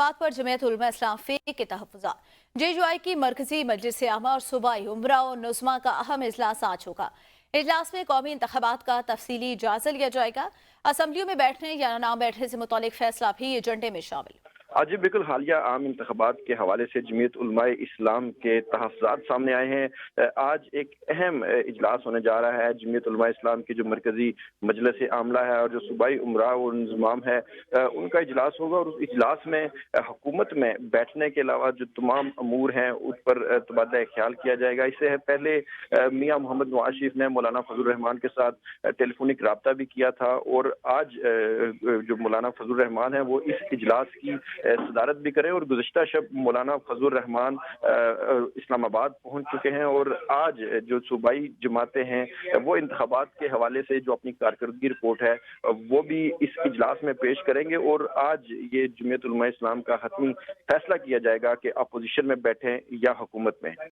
इंतखाबात पर जमीयत उलमा इस्लाम फी के तहफ़्फ़ुज़ात। JUI की मरकजी मजलिस आमा और सूबाई उमरा और नुज़मा का अहम इजलास आज होगा। इजलास में कौमी इंतखाबात का तफसीली जायजा लिया जाएगा। असम्बलियों में बैठने या ना बैठने से मुतालिक फैसला भी एजेंडे में शामिल। आज बिल्कुल हालिया आम इंतखाबात के हवाले से जमीयत उलमाए इस्लाम के तहफ़्फ़ुज़ात सामने आए हैं। आज एक अहम इजलास होने जा रहा है। जमीयत उलमाए इस्लाम की जो मरकजी मजलिस आमला है और जो सूबाई उमरा और इंज़माम है, उनका इजलास होगा और उस इजलास में हुकूमत में बैठने के अलावा जो तमाम अमूर हैं उस पर तबादला ख्याल किया जाएगा। इससे पहले मियाँ मोहम्मद नवाज शरीफ ने मौलाना फजल रहमान के साथ टेलीफोनिक रब्ता भी किया था और आज जो मौलाना फजल रहमान है वो इस इजलास की सदारत भी करें और गुज़िश्ता शब मौलाना फजल रहमान इस्लामाबाद पहुंच चुके हैं और आज जो सूबाई जमातें हैं वो इंतखाबात के हवाले से जो अपनी कारकर्दगी रिपोर्ट है वो भी इस इजलास में पेश करेंगे और आज ये जमीयत उलमा इस्लाम का हतमी फैसला किया जाएगा कि अपोजिशन में बैठें या हुकूमत में।